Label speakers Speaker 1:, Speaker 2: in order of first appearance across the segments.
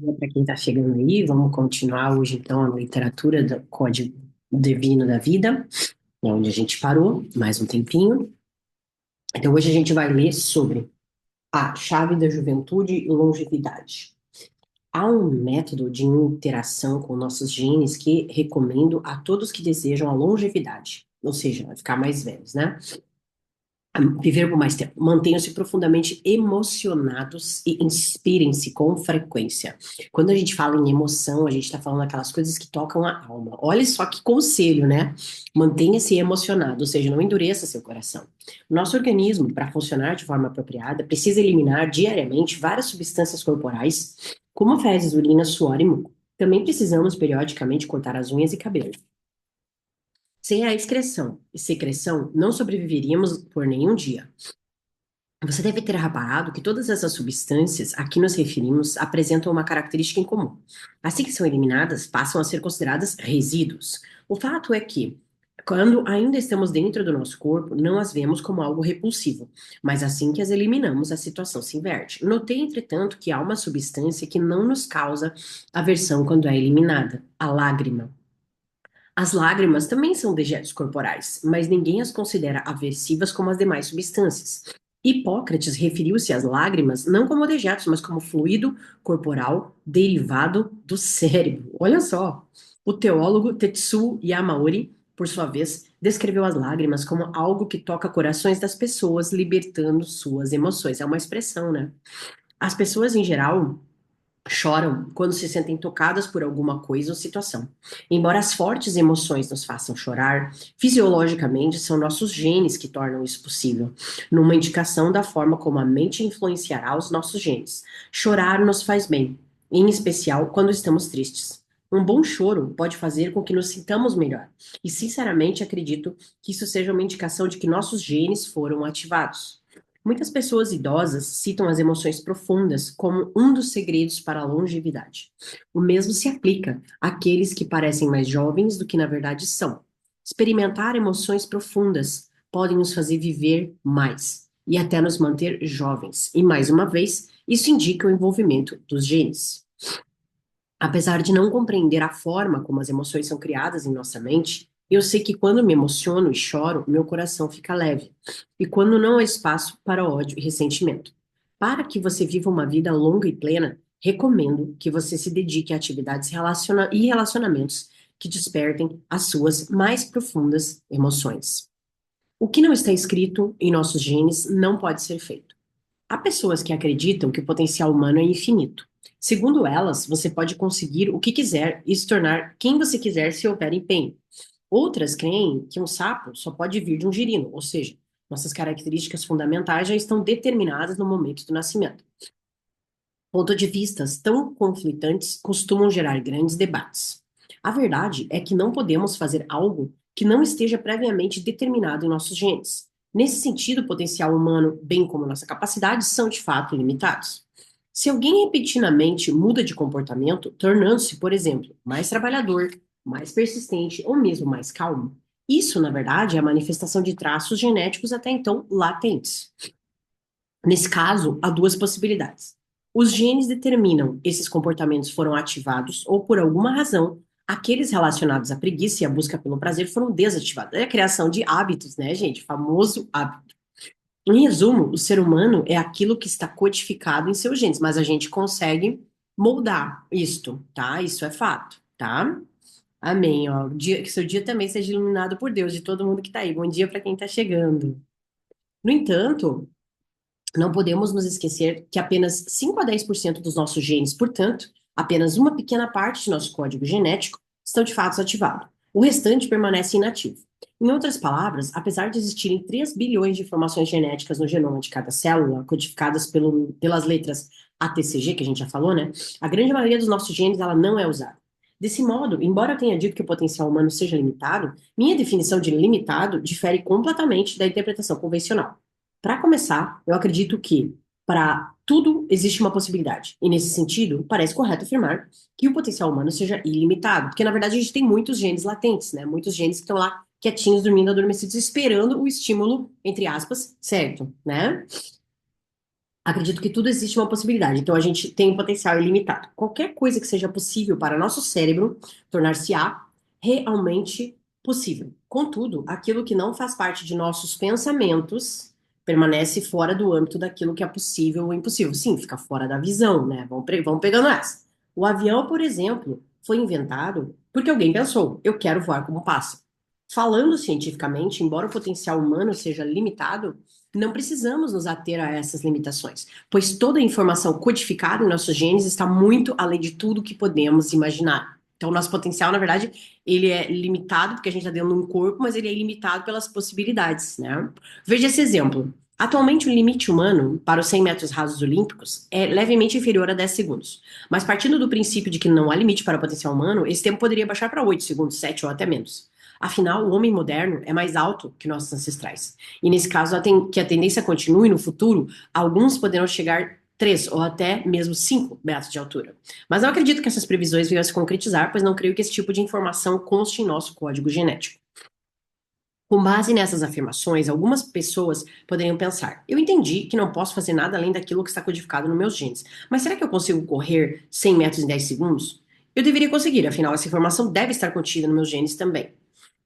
Speaker 1: Para quem está chegando aí, vamos continuar hoje então a literatura do Código Divino da Vida, onde a gente parou, mais um tempinho. Então hoje a gente vai ler sobre a chave da juventude e longevidade. Há um método de interação com nossos genes que recomendo a todos que desejam a longevidade, ou seja, ficar mais velhos, né? Viver por mais tempo. Mantenham-se profundamente emocionados e inspirem-se com frequência. Quando a gente fala em emoção, a gente está falando aquelas coisas que tocam a alma. Olha só que conselho, né? Mantenha-se emocionado, ou seja, não endureça seu coração. Nosso organismo, para funcionar de forma apropriada, precisa eliminar diariamente várias substâncias corporais, como fezes, urina, suor e muco. Também precisamos periodicamente cortar as unhas e cabelo. Sem a excreção e secreção, não sobreviveríamos por nenhum dia. Você deve ter reparado que todas essas substâncias a que nos referimos apresentam uma característica em comum. Assim que são eliminadas, passam a ser consideradas resíduos. O fato é que, quando ainda estamos dentro do nosso corpo, não as vemos como algo repulsivo, mas assim que as eliminamos, a situação se inverte. Notei, entretanto, que há uma substância que não nos causa aversão quando é eliminada: a lágrima. As lágrimas também são dejetos corporais, mas ninguém as considera aversivas como as demais substâncias. Hipócrates referiu-se às lágrimas não como dejetos, mas como fluido corporal derivado do cérebro. Olha só. O teólogo Tetsu Yamaori, por sua vez, descreveu as lágrimas como algo que toca corações das pessoas, libertando suas emoções. É uma expressão, né? As pessoas, em geral, choram quando se sentem tocadas por alguma coisa ou situação. Embora as fortes emoções nos façam chorar, fisiologicamente são nossos genes que tornam isso possível, numa indicação da forma como a mente influenciará os nossos genes. Chorar nos faz bem, em especial quando estamos tristes. Um bom choro pode fazer com que nos sintamos melhor, e sinceramente acredito que isso seja uma indicação de que nossos genes foram ativados. Muitas pessoas idosas citam as emoções profundas como um dos segredos para a longevidade. O mesmo se aplica àqueles que parecem mais jovens do que na verdade são. Experimentar emoções profundas podem nos fazer viver mais e até nos manter jovens. E mais uma vez, isso indica o envolvimento dos genes. Apesar de não compreender a forma como as emoções são criadas em nossa mente, eu sei que quando me emociono e choro, meu coração fica leve. E quando não há espaço para ódio e ressentimento. Para que você viva uma vida longa e plena, recomendo que você se dedique a atividades e relacionamentos que despertem as suas mais profundas emoções. O que não está escrito em nossos genes não pode ser feito. Há pessoas que acreditam que o potencial humano é infinito. Segundo elas, você pode conseguir o que quiser e se tornar quem você quiser se houver empenho. Outras creem que um sapo só pode vir de um girino, ou seja, nossas características fundamentais já estão determinadas no momento do nascimento. Pontos de vistas tão conflitantes costumam gerar grandes debates. A verdade é que não podemos fazer algo que não esteja previamente determinado em nossos genes. Nesse sentido, o potencial humano, bem como nossa capacidade, são de fato limitados. Se alguém repentinamente muda de comportamento, tornando-se, por exemplo, mais trabalhador, mais persistente ou mesmo mais calmo, isso, na verdade, é a manifestação de traços genéticos até então latentes. Nesse caso, há duas possibilidades. Os genes determinam esses comportamentos foram ativados ou, por alguma razão, aqueles relacionados à preguiça e à busca pelo prazer foram desativados. É a criação de hábitos, né, gente? Famoso hábito. Em resumo, o ser humano é aquilo que está codificado em seus genes, mas a gente consegue moldar isto, tá? Isso é fato, tá? Amém, ó. Que seu dia também seja iluminado por Deus, de todo mundo que tá aí. Bom dia para quem tá chegando. No entanto, não podemos nos esquecer que apenas 5 a 10% dos nossos genes, portanto, apenas uma pequena parte de nosso código genético, estão de fato ativados. O restante permanece inativo. Em outras palavras, apesar de existirem 3 bilhões de informações genéticas no genoma de cada célula, codificadas pelas letras ATCG, que a gente já falou, né? A grande maioria dos nossos genes ela não é usada. Desse modo, embora eu tenha dito que o potencial humano seja limitado, minha definição de limitado difere completamente da interpretação convencional. Para começar, eu acredito que para tudo existe uma possibilidade. E nesse sentido, parece correto afirmar que o potencial humano seja ilimitado, porque na verdade a gente tem muitos genes latentes, né? Muitos genes que estão lá quietinhos, dormindo, adormecidos, esperando o estímulo, entre aspas, certo, né? Acredito que tudo existe uma possibilidade, então a gente tem um potencial ilimitado. Qualquer coisa que seja possível para nosso cérebro tornar-se-á realmente possível. Contudo, aquilo que não faz parte de nossos pensamentos permanece fora do âmbito daquilo que é possível ou impossível. Sim, fica fora da visão, né? Vamos pegando essa. O avião, por exemplo, foi inventado porque alguém pensou, eu quero voar como um pássaro. Falando cientificamente, embora o potencial humano seja limitado, não precisamos nos ater a essas limitações, pois toda a informação codificada em nossos genes está muito além de tudo que podemos imaginar. Então, o nosso potencial, na verdade, ele é limitado, porque a gente está dentro de um corpo, mas ele é ilimitado pelas possibilidades, né? Veja esse exemplo. Atualmente, o limite humano para os 100 metros rasos olímpicos é levemente inferior a 10 segundos. Mas partindo do princípio de que não há limite para o potencial humano, esse tempo poderia baixar para 8 segundos, 7 ou até menos. Afinal, o homem moderno é mais alto que nossos ancestrais. E nesse caso, que a tendência continue no futuro, alguns poderão chegar 3 ou até mesmo 5 metros de altura. Mas não acredito que essas previsões venham a se concretizar, pois não creio que esse tipo de informação conste em nosso código genético. Com base nessas afirmações, algumas pessoas poderiam pensar: eu entendi que não posso fazer nada além daquilo que está codificado nos meus genes, mas será que eu consigo correr 100 metros em 10 segundos? Eu deveria conseguir, afinal, essa informação deve estar contida nos meus genes também.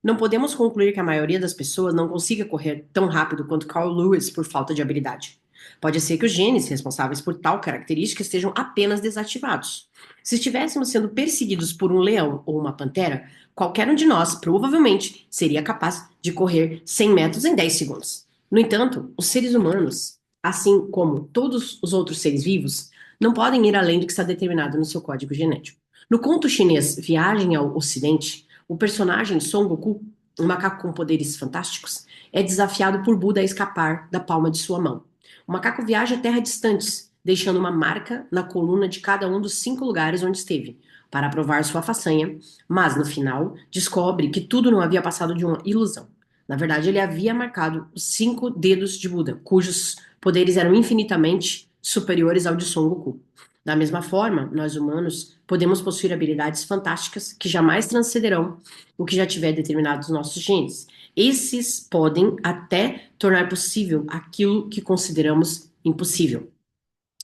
Speaker 1: Não podemos concluir que a maioria das pessoas não consiga correr tão rápido quanto Carl Lewis por falta de habilidade. Pode ser que os genes responsáveis por tal característica estejam apenas desativados. Se estivéssemos sendo perseguidos por um leão ou uma pantera, qualquer um de nós provavelmente seria capaz de correr 100 metros em 10 segundos. No entanto, os seres humanos, assim como todos os outros seres vivos, não podem ir além do que está determinado no seu código genético. No conto chinês Viagem ao Ocidente, o personagem Son Goku, um macaco com poderes fantásticos, é desafiado por Buda a escapar da palma de sua mão. O macaco viaja a terras distantes, deixando uma marca na coluna de cada um dos 5 lugares onde esteve, para provar sua façanha, mas no final descobre que tudo não havia passado de uma ilusão. Na verdade, ele havia marcado os 5 dedos de Buda, cujos poderes eram infinitamente superiores ao de Son Goku. Da mesma forma, nós humanos podemos possuir habilidades fantásticas que jamais transcenderão o que já tiver determinado nos nossos genes. Esses podem até tornar possível aquilo que consideramos impossível.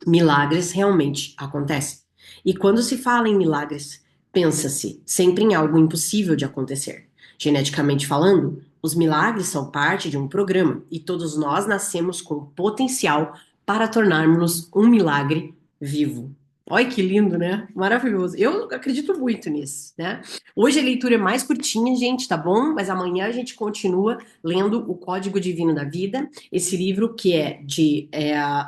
Speaker 1: Milagres realmente acontecem. E quando se fala em milagres, pensa-se sempre em algo impossível de acontecer. Geneticamente falando, os milagres são parte de um programa e todos nós nascemos com potencial para tornarmos um milagre vivo. Olha que lindo, né? Maravilhoso. Eu acredito muito nisso, né? Hoje a leitura é mais curtinha, gente, tá bom? Mas amanhã a gente continua lendo O Código Divino da Vida, esse livro que é de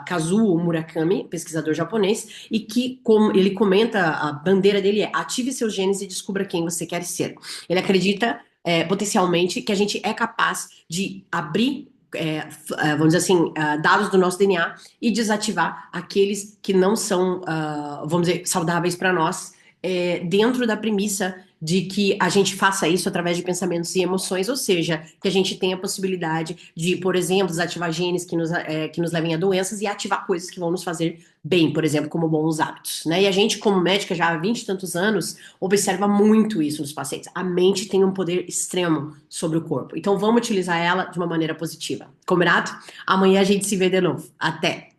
Speaker 1: Kazuo Murakami, pesquisador japonês, e que ele comenta, a bandeira dele é ative seus genes e descubra quem você quer ser. Ele acredita potencialmente que a gente é capaz de abrir vamos dizer assim, dados do nosso DNA e desativar aqueles que não são, vamos dizer, saudáveis para nós, dentro da premissa de que a gente faça isso através de pensamentos e emoções, ou seja, que a gente tenha a possibilidade de, por exemplo, desativar genes que nos levem a doenças e ativar coisas que vão nos fazer bem, por exemplo, como bons hábitos, né? E a gente, como médica, já há 20 e tantos anos, observa muito isso nos pacientes. A mente tem um poder extremo sobre o corpo, então vamos utilizar ela de uma maneira positiva. Combinado? Amanhã a gente se vê de novo. Até!